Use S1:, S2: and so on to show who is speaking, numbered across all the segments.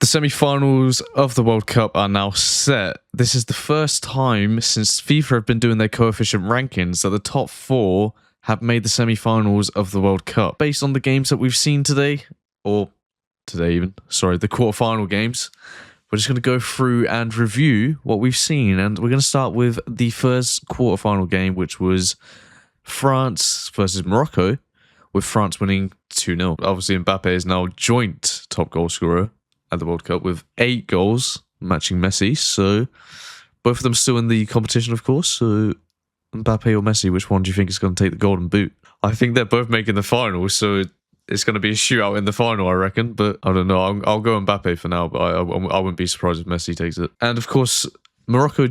S1: The semi-finals of the World Cup are now set. This is the first time since FIFA have been doing their coefficient rankings that the top four have made the semi-finals of the World Cup. Based on the games that we've seen today, the quarterfinal games, we're just going to go through and review what we've seen. And we're going to start with the first quarterfinal game, which was France versus Morocco, with France winning 2-0. Obviously, Mbappe is now joint top goal scorer at the World Cup with 8 goals, matching Messi. So both of them still in the competition, of course. So Mbappe or Messi, which one do you think is going to take the golden boot? I think they're both making the final, so it's going to be a shootout in the final, I reckon. But I don't know. I'll go Mbappe for now, but I wouldn't be surprised if Messi takes it. And of course, Morocco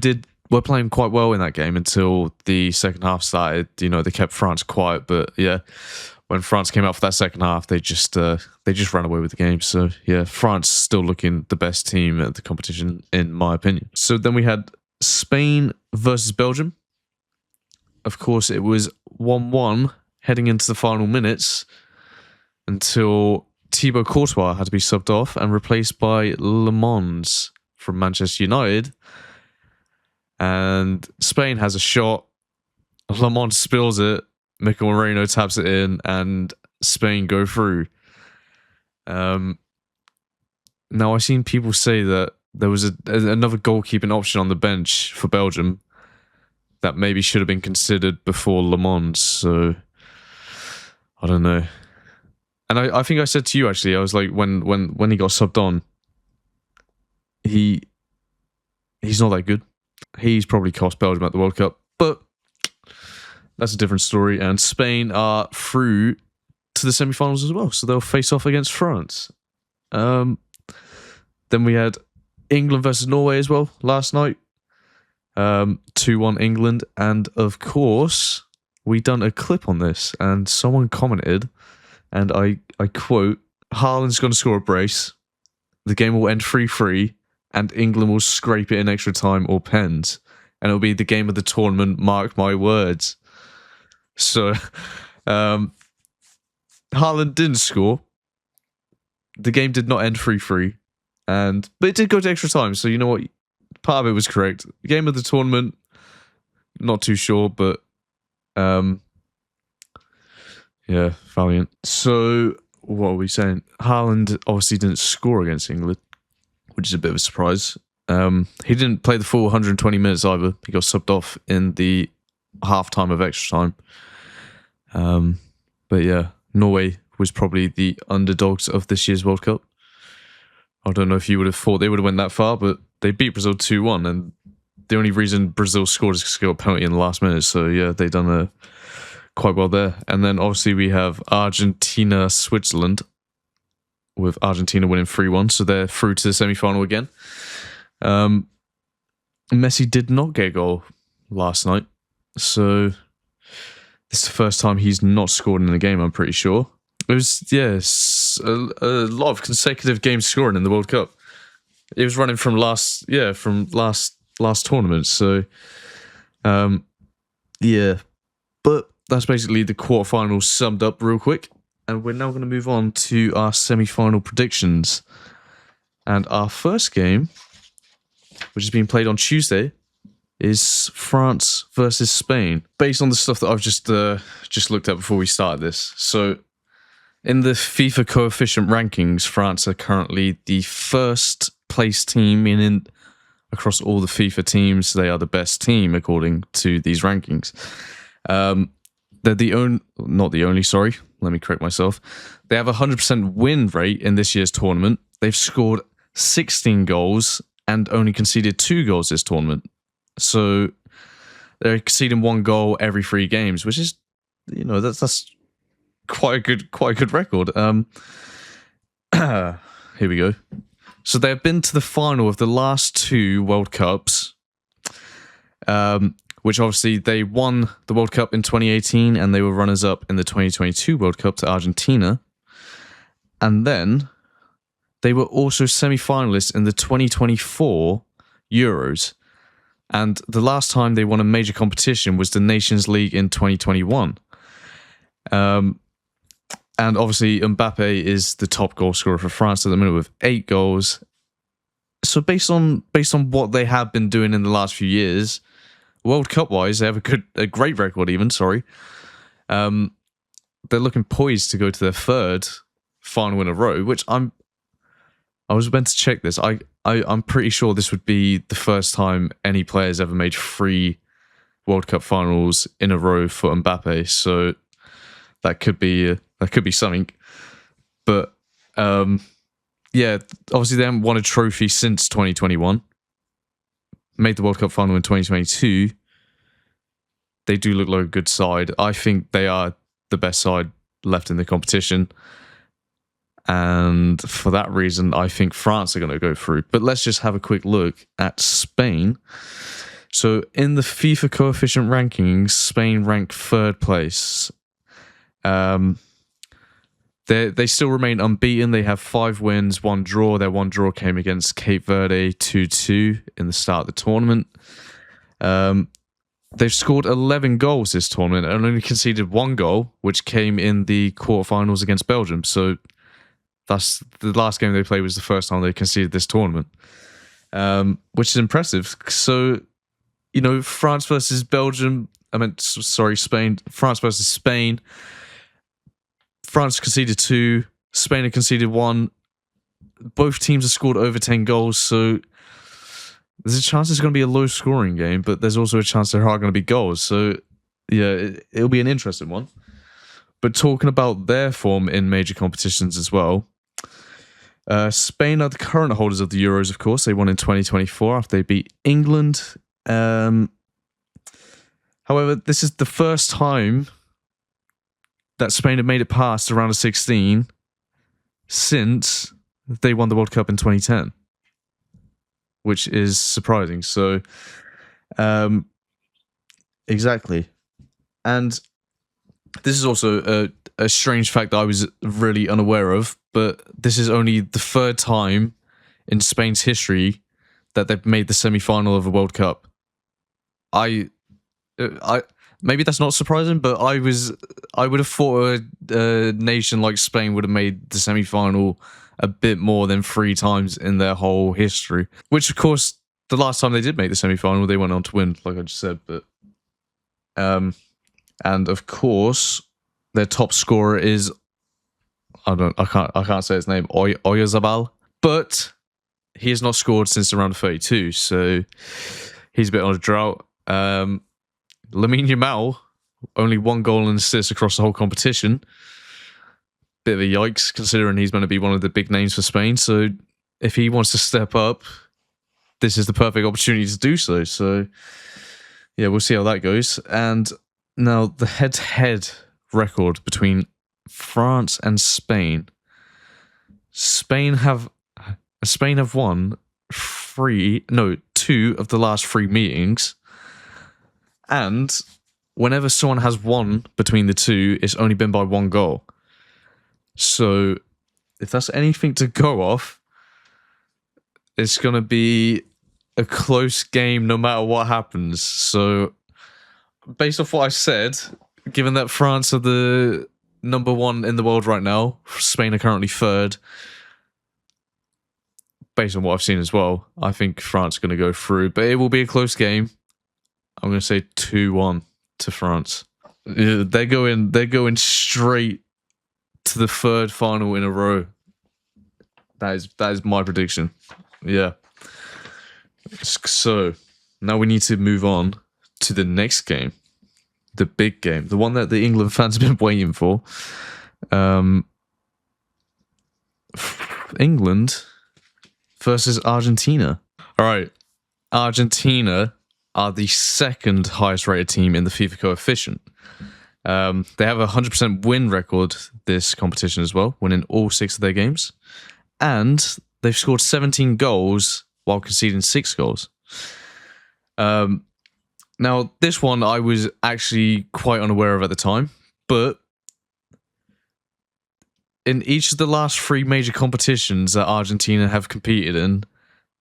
S1: were playing quite well in that game until the second half started. You know, they kept France quiet, but yeah, when France came out for that second half, they just ran away with the game. So yeah, France still looking the best team at the competition, in my opinion. So then we had Spain versus Belgium. Of course, it was 1-1 heading into the final minutes until Thibaut Courtois had to be subbed off and replaced by Le Mans from Manchester United. And Spain has a shot. Le Mans spills it. Mikel Moreno taps it in, and Spain go through. Now, I've seen people say that there was another goalkeeping option on the bench for Belgium that maybe should have been considered before Le Mans. So, I don't know. And I think I said to you, actually, I was like, when he got subbed on, he's not that good. He's probably cost Belgium at the World Cup, but that's a different story. And Spain are through to the semi-finals as well, so they'll face off against France. Then we had England versus Norway as well last night. 2-1 England, and of course we done a clip on this, and someone commented, and I quote, "Haaland's going to score a brace. The game will end 3-3, and England will scrape it in extra time or pens, and it'll be the game of the tournament. Mark my words." So, Haaland didn't score. The game did not end 3-3, but it did go to extra time. So you know what? Part of it was correct. The game of the tournament, not too sure, but yeah, valiant. So what are we saying? Haaland obviously didn't score against England, which is a bit of a surprise. He didn't play the full 120 minutes either. He got subbed off in the half-time of extra time. But yeah, Norway was probably the underdogs of this year's World Cup. I don't know if you would have thought they would have went that far, but they beat Brazil 2-1, and the only reason Brazil scored is because they got a penalty in the last minute. So yeah, they done quite well there. And then obviously we have Argentina, Switzerland, with Argentina winning 3-1, so they're through to the semi-final again. Messi did not get a goal last night, so this is the first time he's not scored in a game, I'm pretty sure. It was, a lot of consecutive games scoring in the World Cup. It was running from last tournament, so yeah. But that's basically the quarterfinals summed up real quick. And we're now going to move on to our semi-final predictions. And our first game, which is being played on Tuesday, is France versus Spain. Based on the stuff that I've just looked at before we started this. So, in the FIFA coefficient rankings, France are currently the first place team, meaning across all the FIFA teams, they are the best team according to these rankings. They're not the only, sorry. Let me correct myself. They have a 100% win rate in this year's tournament. They've scored 16 goals and only conceded 2 goals this tournament. So they're conceding 1 goal every 3 games, which is, that's quite a good record. Here we go. So they've been to the final of the last 2 World Cups, which obviously they won the World Cup in 2018 and they were runners-up in the 2022 World Cup to Argentina. And then they were also semi-finalists in the 2024 Euros. And the last time they won a major competition was the Nations League in 2021. And obviously Mbappe is the top goal scorer for France at the minute with 8 goals so based on what they have been doing in the last few years, World Cup wise, they have a great record. Even they're looking poised to go to their third final in a row. Which I was meant to check this. I'm pretty sure this would be the first time any players ever made 3 World Cup finals in a row for Mbappe. So that could be something. But yeah, obviously they haven't won a trophy since 2021. Made the World Cup final in 2022. They do look like a good side. I think they are the best side left in the competition. And for that reason, I think France are going to go through. But let's just have a quick look at Spain. So in the FIFA coefficient rankings, Spain rank 3rd place. They still remain unbeaten. They have 5 wins, 1 draw. Their 1 draw came against Cape Verde 2-2 in the start of the tournament. They've scored 11 goals this tournament and only conceded 1 goal, which came in the quarterfinals against Belgium. So that's the last game they played was the first time they conceded this tournament, which is impressive. So, you know, France versus Belgium. Spain. France versus Spain. France conceded 2. Spain had conceded 1. Both teams have scored over 10 goals, so there's a chance it's going to be a low-scoring game, but there's also a chance there are going to be goals. So, yeah, it'll be an interesting one. But talking about their form in major competitions as well, Spain are the current holders of the Euros, of course. They won in 2024 after they beat England. However, this is the first time that Spain have made it past the round of 16 since they won the World Cup in 2010, which is surprising. So, exactly. And this is also a strange fact that I was really unaware of, but this is only the 3rd time in Spain's history that they've made the semi-final of a World Cup. I maybe that's not surprising, but I would have thought a nation like Spain would have made the semi-final a bit more than 3 times in their whole history. Which, of course, the last time they did make the semi-final, they went on to win, like I just said. But and of course, their top scorer is I can't say his name, Oyarzabal, but he has not scored since the round of 32, so he's a bit on a drought. Lamine Yamal, only 1 goal and assist across the whole competition. Bit of a yikes, considering he's going to be one of the big names for Spain. So if he wants to step up, this is the perfect opportunity to do so. So yeah, we'll see how that goes. And now the head-to-head record between France and Spain. Spain have won 2 of the last 3 meetings. And whenever someone has won between the 2, it's only been by 1 goal. So if that's anything to go off, it's going to be a close game no matter what happens. So based off what I said, given that France are the number 1 in the world right now, Spain are currently 3rd, based on what I've seen as well, I think France are going to go through. But it will be a close game. I'm going to say 2-1 to France. Yeah, they're going straight to the 3rd final in a row. That is my prediction. Yeah. So now we need to move on to the next game, the big game, the one that the England fans have been waiting for. England versus Argentina. All right, Argentina are the 2nd highest rated team in the FIFA coefficient. They have a 100% win record this competition as well, winning all 6 of their games. And they've scored 17 goals while conceding 6 goals. Now, this one I was actually quite unaware of at the time, but in each of the last 3 major competitions that Argentina have competed in,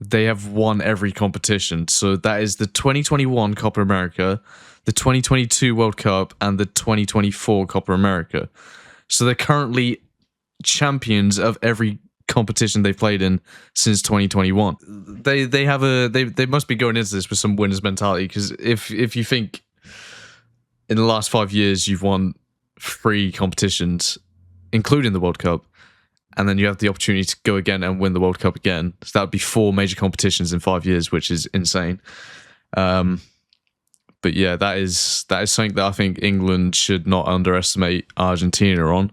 S1: they have won every competition. So that is the 2021 Copa America, the 2022 World Cup, and the 2024 Copa America. So they're currently champions of every competition they've played in since 2021. They must be going into this with some winners mentality, because if you think in the last 5 years you've won 3 competitions, including the World Cup, and then you have the opportunity to go again and win the World Cup again, so that would be 4 major competitions in 5 years, which is insane. But yeah, that is something that I think England should not underestimate Argentina on.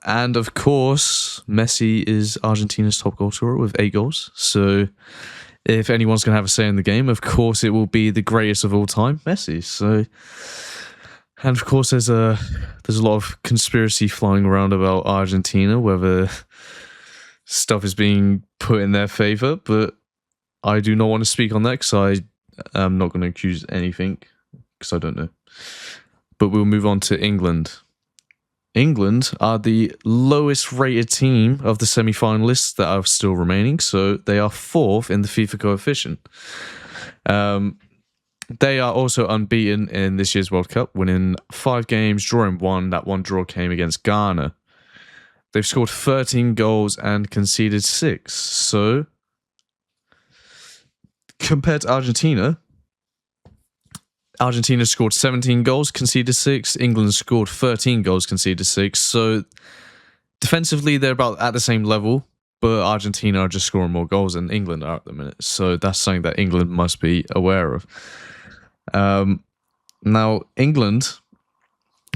S1: And of course, Messi is Argentina's top goal scorer with 8 goals. So if anyone's going to have a say in the game, of course it will be the greatest of all time, Messi. So, and of course there's a lot of conspiracy flying around about Argentina, whether stuff is being put in their favor, but I do not want to speak on that because I'm not going to accuse anything because I don't know. But we'll move on to England. England are the lowest rated team of the semi-finalists that are still remaining, so they are 4th in the FIFA coefficient. They are also unbeaten in this year's World Cup, winning 5 games, drawing 1. That 1 draw came against Ghana. They've scored 13 goals and conceded 6. So compared to Argentina scored 17 goals, conceded 6. England scored 13 goals, conceded 6. So defensively, they're about at the same level, but Argentina are just scoring more goals than England are at the minute. So that's something that England must be aware of. Now, England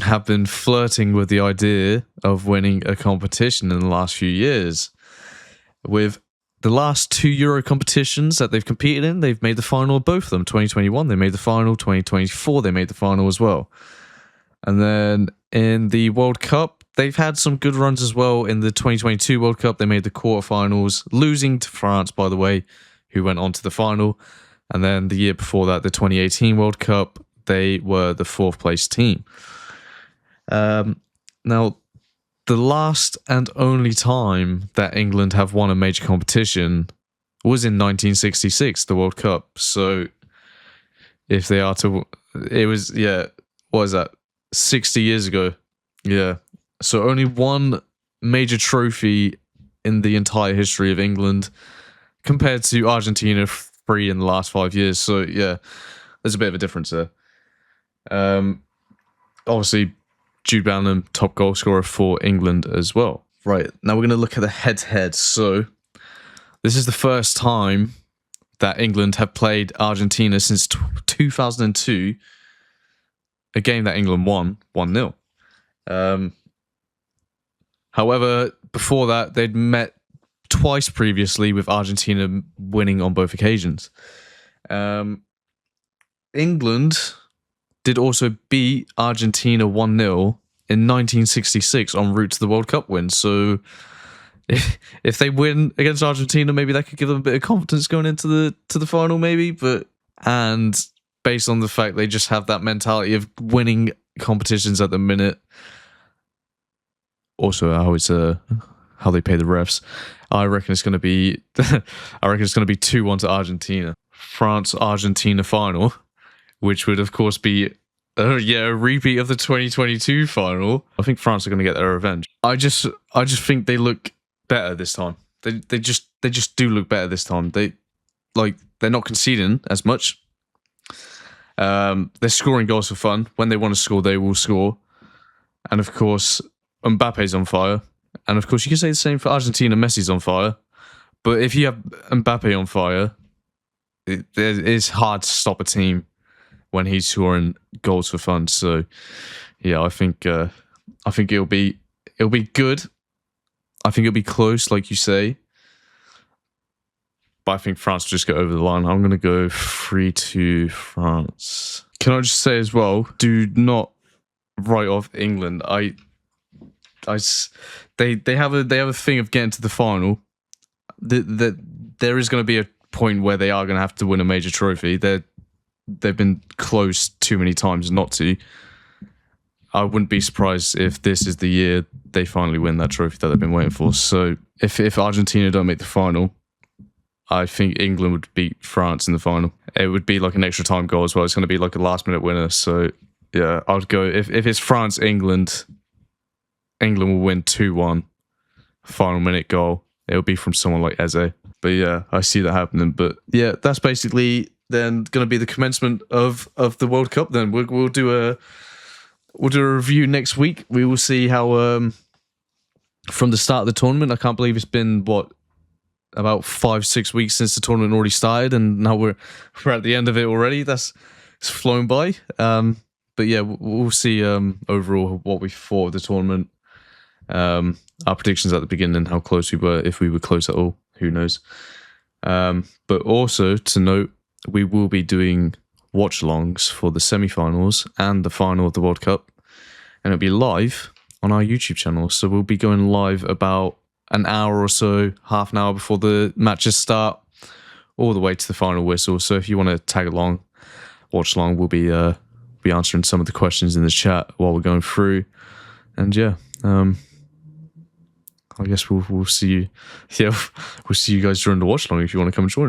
S1: have been flirting with the idea of winning a competition in the last few years. With the last 2 Euro competitions that they've competed in, they've made the final of both of them. 2021, they made the final. 2024, they made the final as well. And then in the World Cup, they've had some good runs as well. In the 2022 World Cup, they made the quarterfinals, losing to France, by the way, who went on to the final. And then the year before that, the 2018 World Cup, they were the 4th place team. Now, the last and only time that England have won a major competition was in 1966, the World Cup. So if they are to, it was, what is that? 60 years ago. Yeah. So only one major trophy in the entire history of England compared to Argentina, 3 in the last 5 years. So yeah, there's a bit of a difference there. Obviously, Jude Bellingham, top goal scorer for England as well. Right, now we're going to look at the head-to-head. So this is the first time that England have played Argentina since 2002, a game that England won 1-0. However, before that, they'd met twice previously, with Argentina winning on both occasions. England did also beat Argentina 1-0 in 1966 en route to the World Cup win. So if they win against Argentina, maybe that could give them a bit of confidence going into the final, maybe. And based on the fact they just have that mentality of winning competitions at the minute, also how they pay the refs, I reckon it's going to be 2-1 to Argentina. France-Argentina final, which would of course be a repeat of the 2022 final. I think France are going to get their revenge. I just think they look better this time. They just do look better this time. They're not conceding as much. They're scoring goals for fun. When they want to score, they will score. And of course, Mbappe's on fire. And of course, you can say the same for Argentina. Messi's on fire. But if you have Mbappe on fire, it's hard to stop a team when he's scoring goals for fun. So, yeah, I think it'll be good. I think it'll be close, like you say. But I think France will just go over the line. I'm going to go 3-2 France. Can I just say as well, do not write off England. They have a thing of getting to the final. There is going to be a point where they are going to have to win a major trophy. They've been close too many times not to. I wouldn't be surprised if this is the year they finally win that trophy that they've been waiting for. So if Argentina don't make the final, I think England would beat France in the final. It would be like an extra time goal as well. It's going to be like a last minute winner. So yeah, I'd go if it's France England will win 2-1 final minute goal, it'll be from someone like Eze. But yeah, I see that happening. But yeah, that's basically then going to be the commencement of the World Cup. Then we'll do a review next week. We will see how from the start of the tournament. I can't believe it's been about 5-6 weeks since the tournament already started, and now we're at the end of it already. It's flown by. But yeah, we'll see overall what we thought of the tournament. Our predictions at the beginning, how close we were, if we were close at all, who knows. But also to note, we will be doing watch-alongs for the semi-finals and the final of the World Cup, and it'll be live on our YouTube channel. So we'll be going live about an hour or so, half an hour before the matches start, all the way to the final whistle. So if you want to tag along, watch along, we'll be answering some of the questions in the chat while we're going through. And yeah, I guess we'll see you. Yeah, we'll see you guys during the watch along if you want to come and join us.